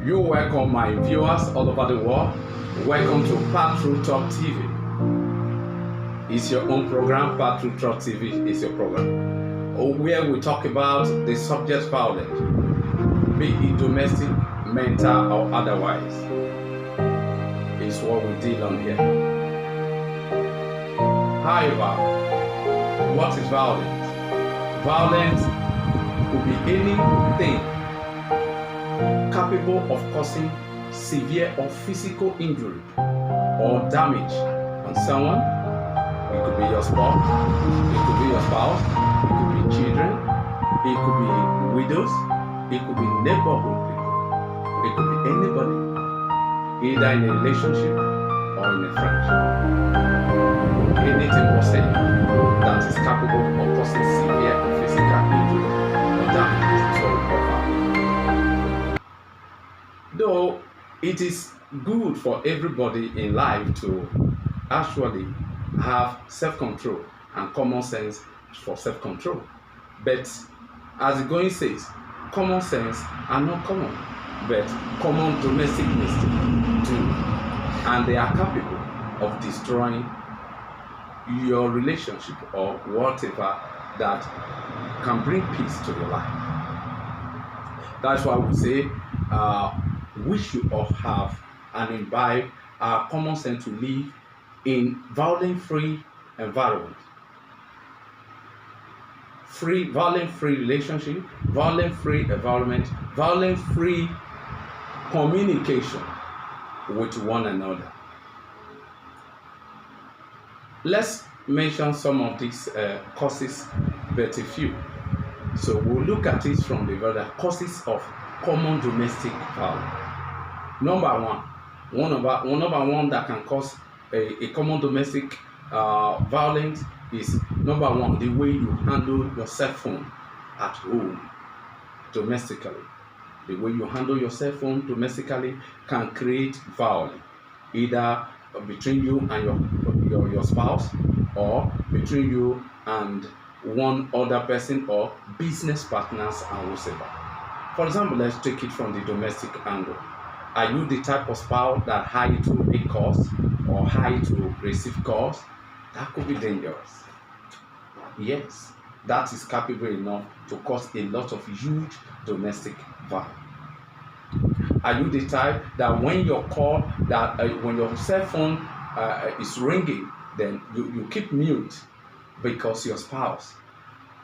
You welcome my viewers all over the world. Welcome to Path Through Talk TV. It's your own program. Path Through Talk TV is your program, where we talk about the subject violence, be it domestic, mental, or otherwise. It's what we deal on here. However, what is violence? Violence could be anything capable of causing severe or physical injury or damage on someone. It could be your spouse, it could be your spouse, it could be children, it could be widows, it could be neighborhood people, it could be anybody, either in a relationship or in a friendship. Anything was said that is capable of causing severe or physical injury or damage to though it is good for everybody in life to actually have self-control and common sense for self-control. But as the going says, common sense are not common, but common domestic instinct do. And they are capable of destroying your relationship or whatever that can bring peace to your life. That's why we say we should all have and imbibe our common sense to live in violence-free environment. Violence-free relationship, violence-free environment, violence-free communication with one another. Let's mention some of these causes, but a few. So we'll look at it from the other causes of common domestic violence. Number one that can cause a common domestic violence is number one, the way you handle your cell phone at home domestically. The way you handle your cell phone domestically can create violence, either between you and your spouse, or between you and one other person or business partners and whatever. For example, let's take it from the domestic angle. Are you the type of spouse that hide to make calls or hide to receive calls? That could be dangerous. Yes, that is capable enough to cause a lot of huge domestic violence. Are you the type that when your call, when your cell phone is ringing, then you keep mute because your spouse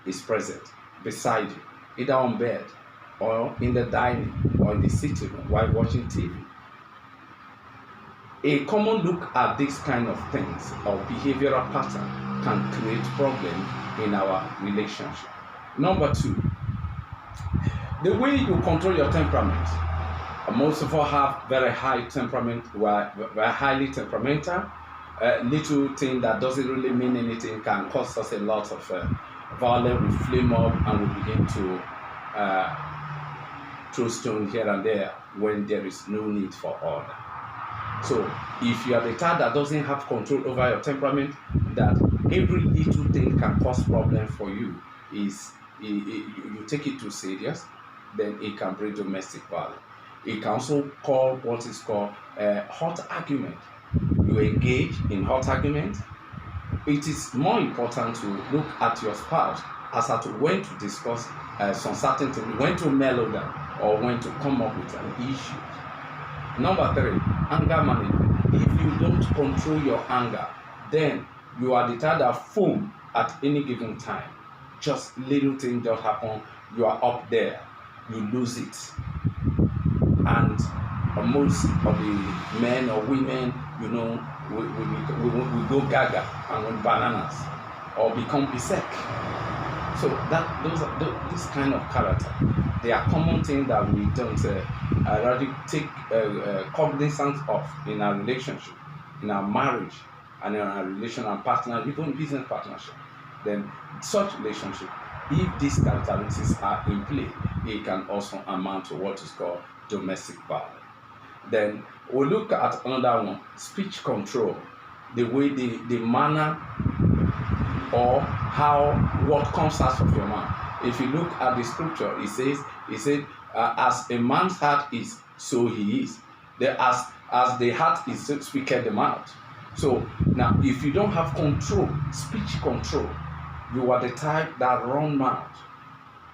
is present beside you, either on bed or in the dining or in the sitting room while watching TV? A common look at these kind of things or behavioral pattern can create problems in our relationship. Number two, the way you control your temperament. Most of us have very high temperament. We're very highly temperamental. Little thing that doesn't really mean anything can cause us a lot of violence. We flame up and we begin to throw stone here and there when there is no need for order. So if you are the type that doesn't have control over your temperament, that every little thing can cause problem for you, you take it too serious, then it can bring domestic violence. It can also call what is called hot argument. You engage in hot argument. It is more important to look at your spouse as to when to discuss some certain things, when to mellow down, or when to come up with an issue. Number three, anger management. If you don't control your anger, then you are the type that foam at any given time. Just little things just happen, you are up there, you lose it. And most of the men or women, we go gaga and went bananas or become beset. So those are this kind of character. They are common things that we don't rather take cognizance of in our relationship, in our marriage, and in our relation and partner, even business partnership. Then such relationship, if these characteristics are in play, it can also amount to what is called domestic violence. Then we'll look at another one, speech control. The way the manner or what comes out of your mouth. If you look at the scripture, it said, as a man's heart is so he is. As the heart is, speaketh the mouth. So now, if you don't have control, speech control, you are the type that run mouth.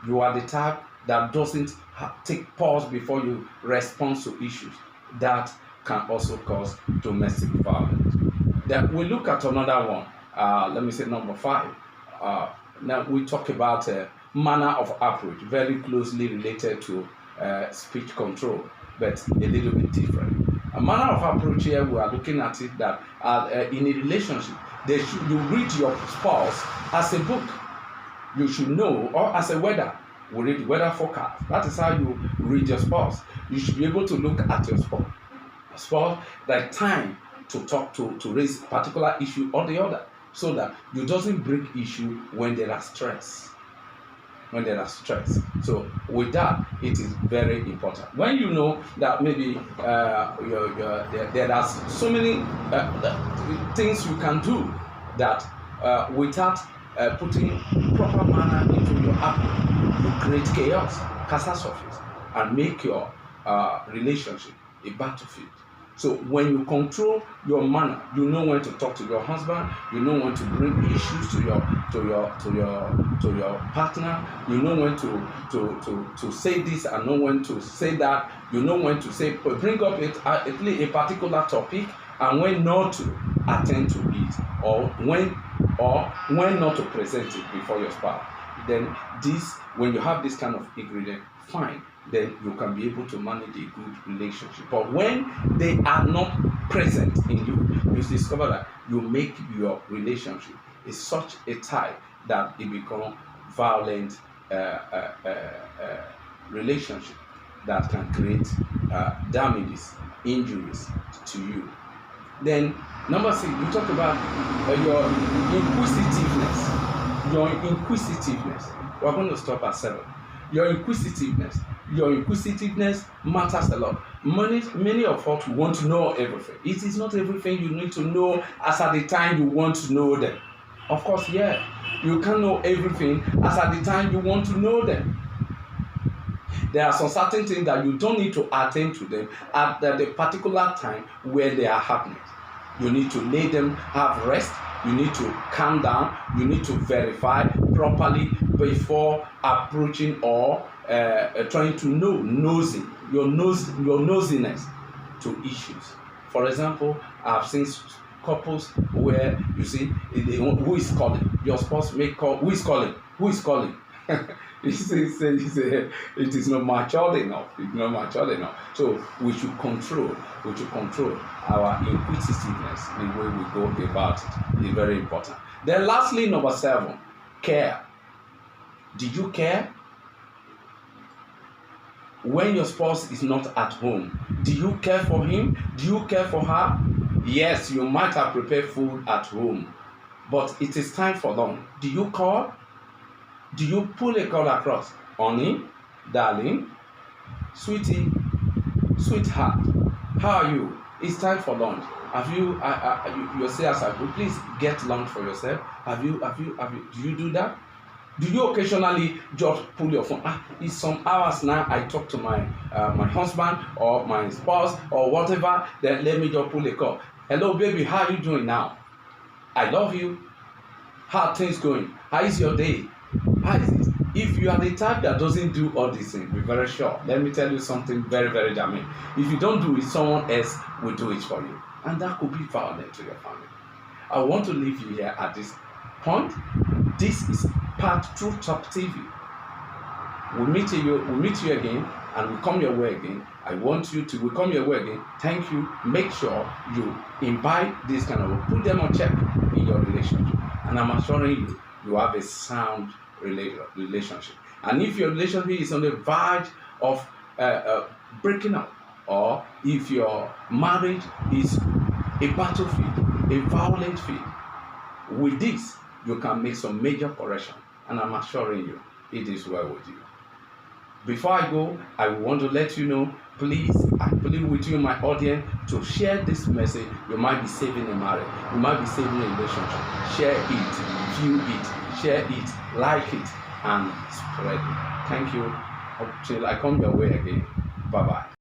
You are the type that doesn't take pause before you respond to issues. That can also cause domestic violence. Then we look at another one. Let me say number 5. Now we talk about manner of approach, very closely related to speech control, but a little bit different. A manner of approach here, we are looking at it that in a relationship, you read your spouse as a book. You should know, or as a weather. We read weather forecast. That is how you read your spouse. You should be able to look at your spouse like time to talk to raise a particular issue or the other, so that you doesn't bring issue when there are stress. So with that, it is very important. When you know that maybe there are so many things you can do that without putting proper manner into your approach, you create chaos, catastrophes, and make your relationship a battlefield. So when you control your manner, you know when to talk to your husband, you know when to bring issues to your partner, you know when to say this and know when to say that, you know when to say bring up a particular topic and when not to attend to it, or when not to present it before your spouse. Then when you have this kind of ingredient, fine, then you can be able to manage a good relationship. But when they are not present in you, you discover that you make your relationship is such a tie that it becomes violent relationship that can create damages, injuries to you. Then number 6, we talk about your inquisitiveness. We are going to stop at 7. Your inquisitiveness matters a lot. Many of us want to know everything. It is not everything you need to know as at the time you want to know them. Of course, yeah, you can't know everything as at the time you want to know them. There are some certain things that you don't need to attend to them at the particular time where they are happening. You need to let them have rest. You need to calm down. You need to verify properly before approaching or trying to nosing your nosiness to issues. For example, I've seen couples where you see who is calling. Your spouse may call. Who is calling? It is not matured enough. It's not matured enough. So we should control our inquisitiveness, the way we go about it. It's very important. Then lastly, number 7, care. Do you care? When your spouse is not at home, do you care for him? Do you care for her? Yes, you might have prepared food at home, but it is time for lunch. Do you call? Do you pull a call across? Honey, darling, sweetie, sweetheart, how are you? It's time for lunch. Have you? You say as I go, please get lunch for yourself. Have you? Do you do that? Do you occasionally just pull your phone? It's some hours now. I talk to my husband or my spouse or whatever. Then let me just pull a call. Hello, baby. How are you doing now? I love you. How are things going? How is your day? How is it? If you are the type that doesn't do all these things, be very sure. Let me tell you something very, very damning. If you don't do it, someone else will do it for you. And that could be violent to your family. I want to leave you here at this point. This is Part Truth Talk TV. We'll meet you again, and we come your way again. I want you to come your way again. Thank you. Make sure you imbibe this kind of, put them on check in your relationship. And I'm assuring you, you have a sound relationship. And if your relationship is on the verge of breaking up, or if your marriage is a battlefield, a violent field, with this, you can make some major correction. And I'm assuring you, it is well with you. Before I go, I want to let you know, please, I plead with you, my audience, to share this message. You might be saving a marriage. You might be saving a relationship. Share it, view it, share it, like it, and spread it. Thank you. Until I come your way again. Bye-bye.